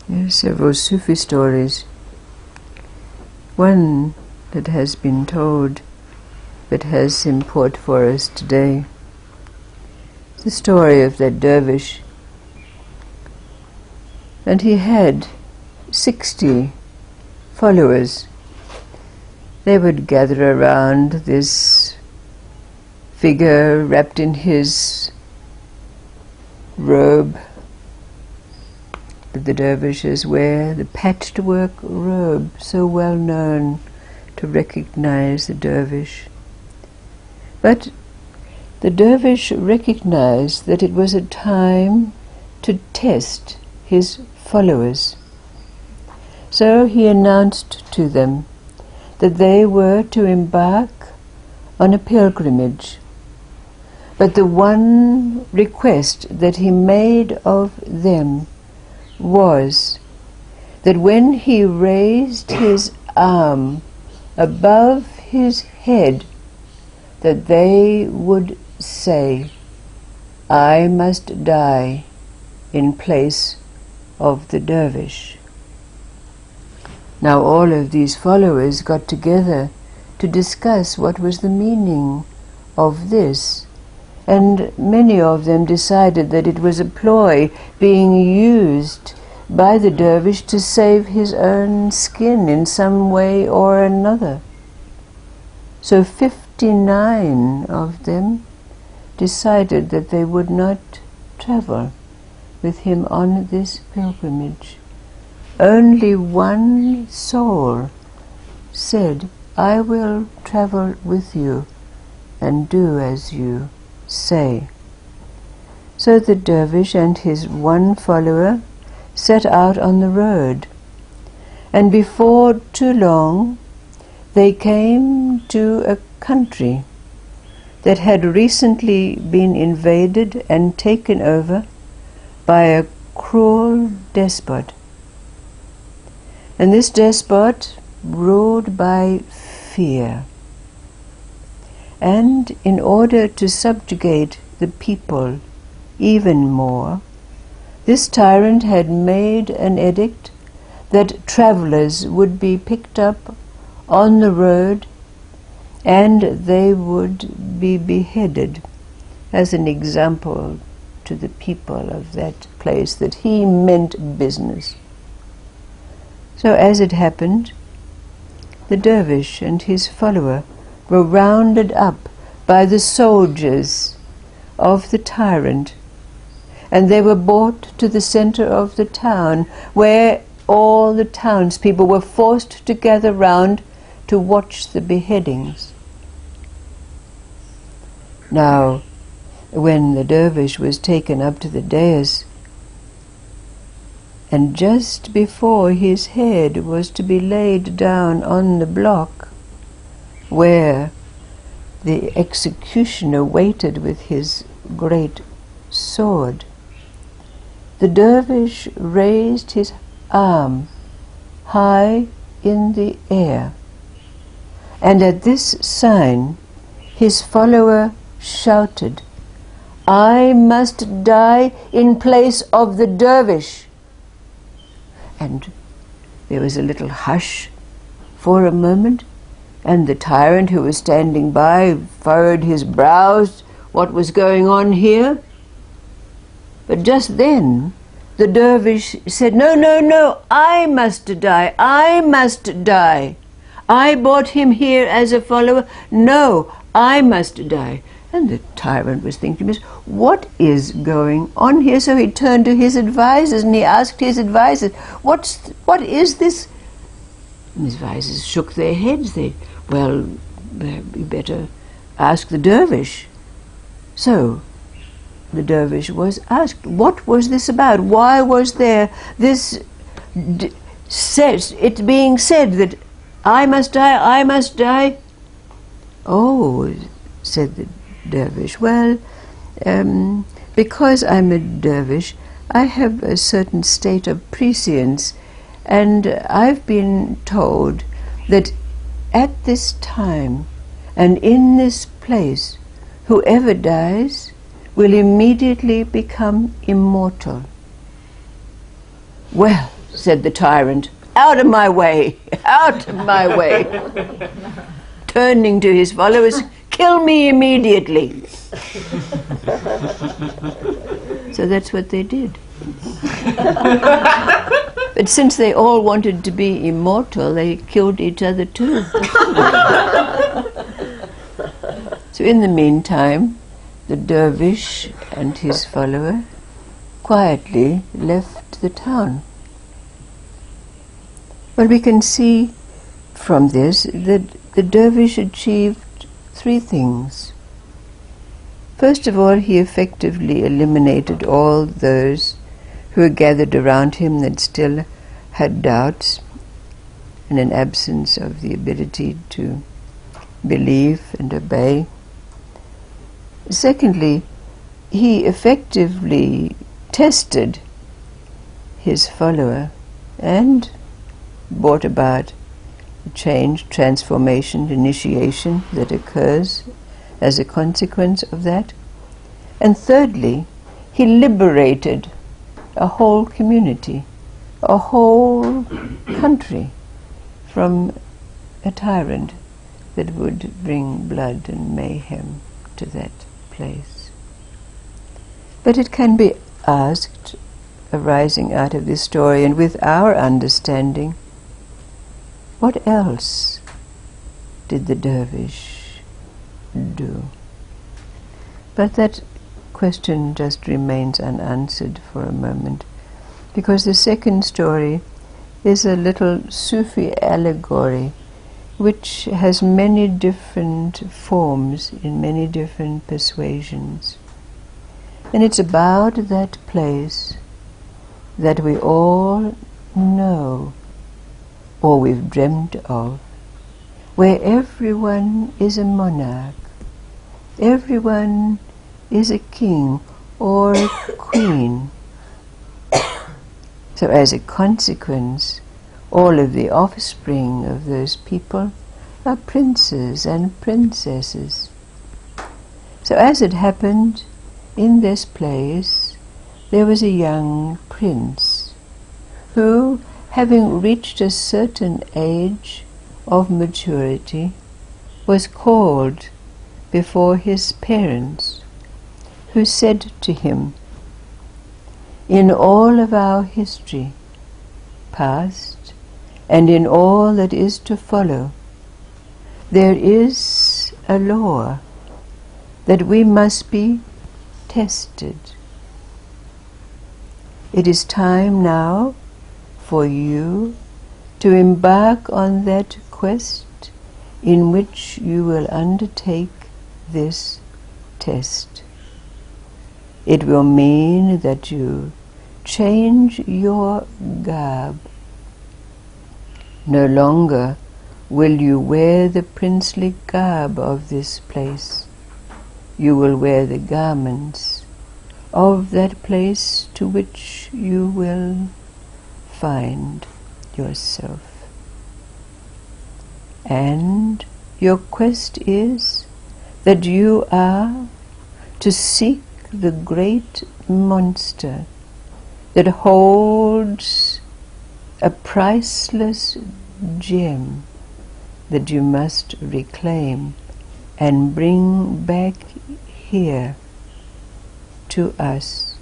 There are several Sufi stories. One that has been told but has import for us today. The story of that dervish. And he had 60 followers. They would gather around this figure wrapped in his robe that the dervishes wear, the patchwork robe so well known to recognize the dervish. But the dervish recognized that it was a time to test his followers. So he announced to them that they were to embark on a pilgrimage. But the one request that he made of them was that when he raised his arm above his head, that they would say, "I must die in place of the dervish." Now all of these followers got together to discuss what was the meaning of this, and many of them decided that it was a ploy being used by the dervish to save his own skin in some way or another. So 59 of them decided that they would not travel with him on this pilgrimage. Only one soul said, "I will travel with you and do as you say." So the dervish and his one follower set out on the road, and before too long they came to a country that had recently been invaded and taken over by a cruel despot. And this despot ruled by fear. And in order to subjugate the people even more, this tyrant had made an edict that travelers would be picked up on the road and they would be beheaded as an example to the people of that place that he meant business. So as it happened, the dervish and his follower were rounded up by the soldiers of the tyrant, and they were brought to the center of the town, where all the townspeople were forced to gather round to watch the beheadings. Now, when the dervish was taken up to the dais, and just before his head was to be laid down on the block, where the executioner waited with his great sword, the dervish raised his arm high in the air, and at this sign his follower shouted, "I must die in place of the dervish." And there was a little hush for a moment, and the tyrant who was standing by furrowed his brows. What was going on here? But just then the dervish said, "No, no, no, I must die, I must die. I brought him here as a follower. No, I must die." And the tyrant was thinking, what is going on here? So he turned to his advisors and he asked his advisors, what is this? And his advisors shook their heads. Well, you better ask the dervish. So the dervish was asked, what was this about? Why was there this it being said that I must die, I must die? "Oh," said the dervish, "well, because I'm a dervish, I have a certain state of prescience, and I've been told that at this time and in this place, whoever dies will immediately become immortal." "Well," said the tyrant. "Out of my way! Out of my way!" Turning to his followers, "Kill me immediately!" So that's what they did. But since they all wanted to be immortal, they killed each other too. So in the meantime, the dervish and his follower quietly left the town. Well, we can see from this that the dervish achieved three things. First of all, he effectively eliminated all those who were gathered around him that still had doubts and an absence of the ability to believe and obey. Secondly, he effectively tested his follower and brought about the change, transformation, initiation that occurs as a consequence of that. And thirdly, he liberated a whole community, a whole country from a tyrant that would bring blood and mayhem to that place. But it can be asked, arising out of this story and with our understanding, what else did the dervish do? But that question just remains unanswered for a moment, because the second story is a little Sufi allegory which has many different forms in many different persuasions. And it's about that place that we all know, or we've dreamt of, where everyone is a monarch, everyone is a king or a queen. So as a consequence, all of the offspring of those people are princes and princesses. So as it happened, in this place there was a young prince who, having reached a certain age of maturity, was called before his parents, who said to him, "In all of our history, past, and in all that is to follow, there is a law that we must be tested. It is time now for you to embark on that quest in which you will undertake this test. It will mean that you change your garb. No longer will you wear the princely garb of this place. You will wear the garments of that place to which you will find yourself. And your quest is that you are to seek the great monster that holds a priceless gem that you must reclaim and bring back here to us."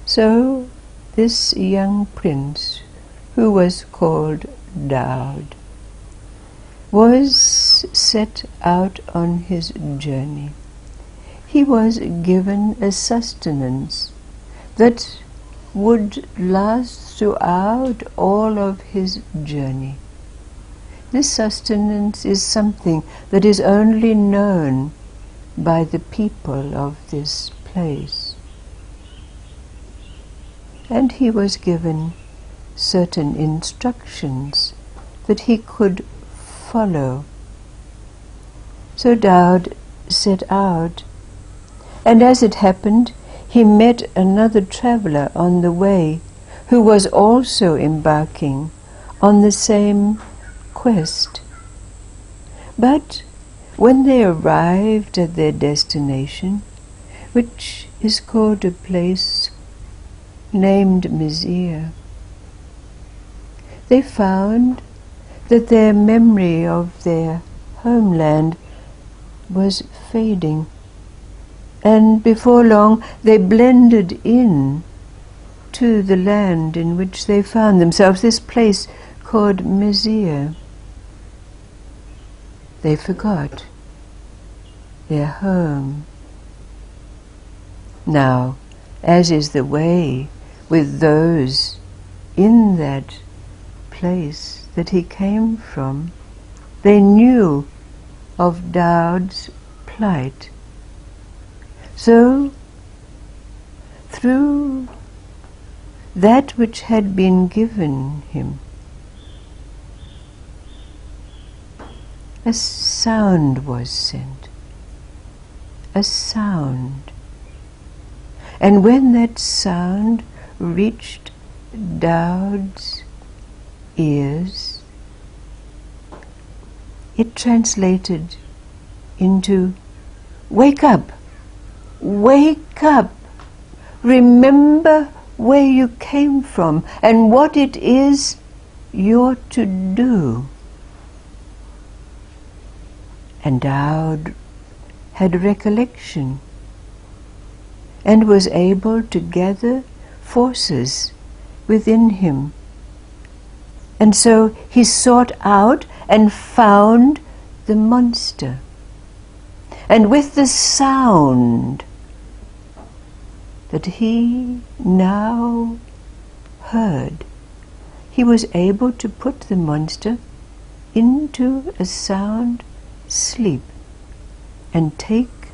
So this young prince, who was called Daud, was set out on his journey. He was given a sustenance that would last throughout all of his journey. This sustenance is something that is only known by the people of this place. And he was given certain instructions that he could follow. So Daud set out, and as it happened, he met another traveller on the way who was also embarking on the same quest. But when they arrived at their destination, which is called a place named Mizir, they found that their memory of their homeland was fading, and before long they blended in to the land in which they found themselves, this place called Mizir. They forgot their home. Now, as is the way with those in that place that he came from, they knew of Daud's plight. So, through that which had been given him, a sound was sent. A sound. And when that sound reached Daud's ears, it translated into, "Wake up! Wake up! Remember where you came from and what it is you're to do." And Daud had recollection and was able to gather forces within him. And so he sought out and found the monster. And with the sound that he now heard, he was able to put the monster into a sound sleep and take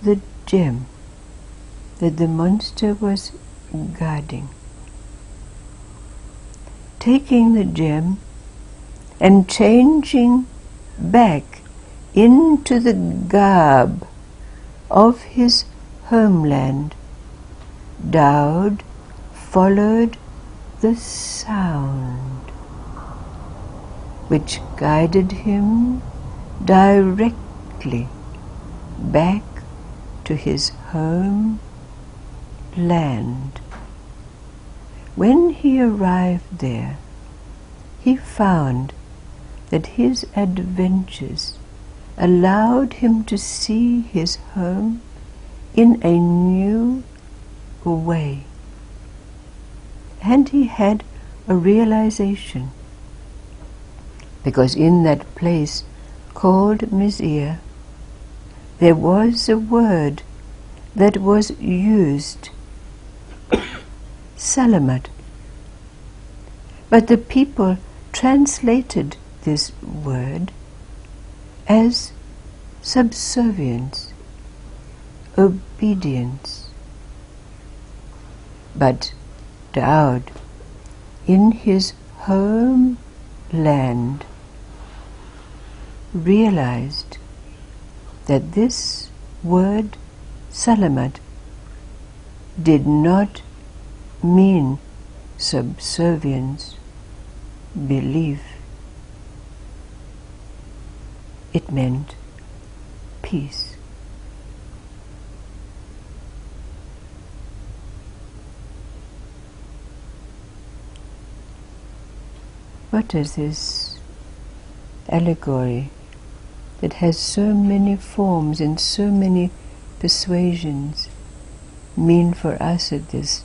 the gem that the monster was guarding. Taking the gem and changing back into the garb of his homeland, Daud followed the sound, which guided him directly back to his home land. When he arrived there, he found that his adventures allowed him to see his home in a new way. And he had a realization, because in that place called Mizir, there was a word that was used, Salamat. But the people translated this word as subservience, obedience. But Daud, in his home land, realized that this word, Salamat, did not mean subservience, belief. It meant peace. What does this allegory that has so many forms and so many persuasions mean for us at this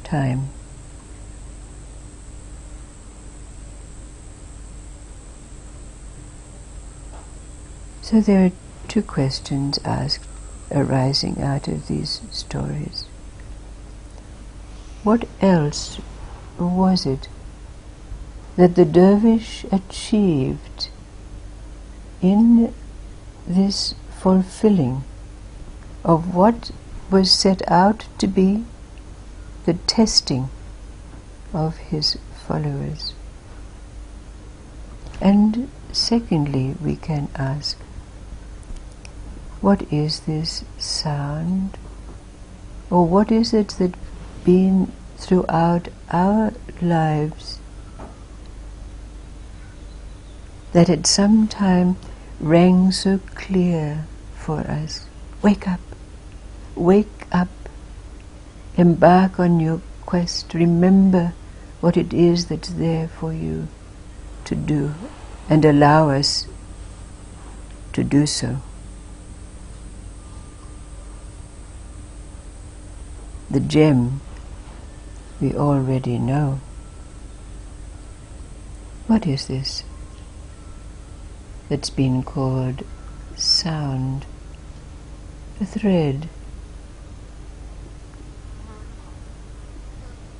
time? So there are two questions asked arising out of these stories. What else was it that the dervish achieved in this fulfilling of what was set out to be the testing of his followers? And secondly, we can ask, what is this sound? Or what is it that been throughout our lives that at some time rang so clear for us? Wake up, embark on your quest, remember what it is that's there for you to do, and allow us to do so. The gem we already know. What is this that's been called sound? A thread,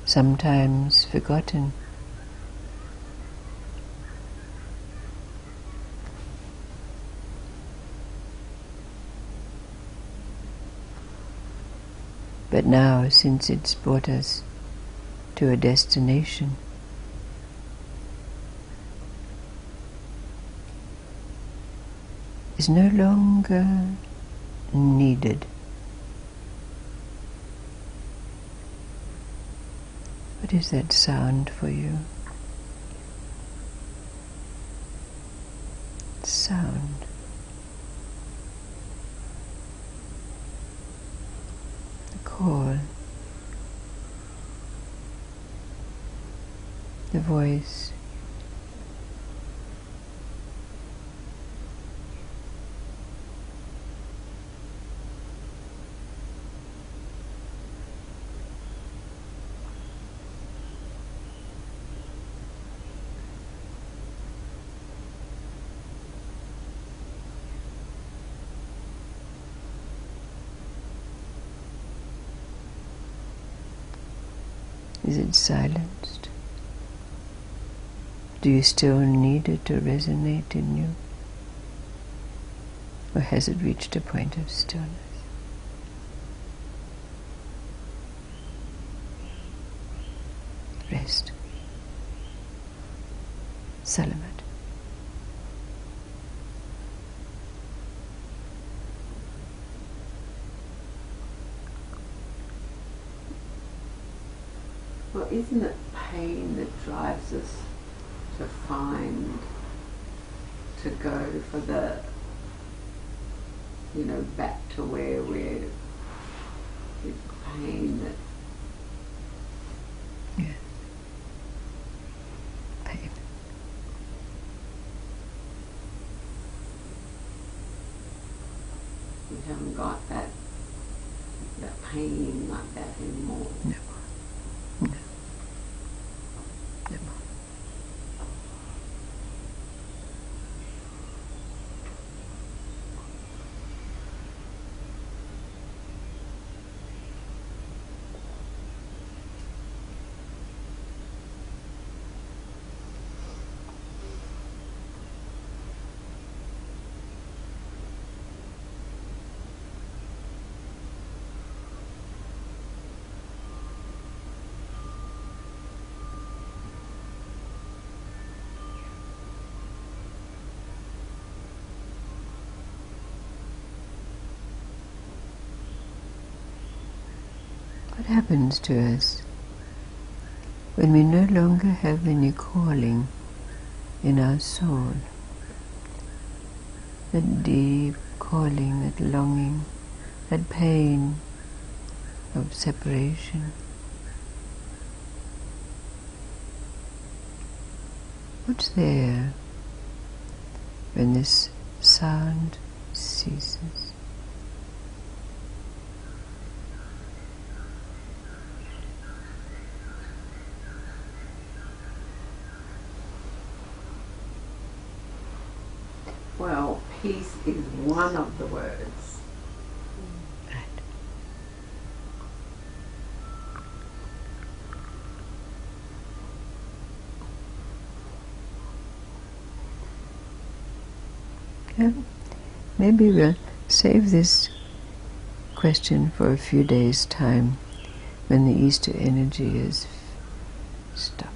sometimes forgotten. But now, since it's brought us to a destination, is no longer needed. What is that sound for you? Sound. The call. The voice. Is it silenced? Do you still need it to resonate in you? Or has it reached a point of stillness? Rest. Salamat. Well, isn't it pain that drives us to find, to go for the, back to where we're, it's pain that... Yeah. Pain. We haven't got that pain like that anymore. No. No. No. What happens to us when we no longer have any calling in our soul? That deep calling, that longing, that pain of separation. What's there when this sound ceases? Well, peace is one of the words. Right. Yeah. Maybe we'll save this question for a few days' time when the Easter energy is stopped.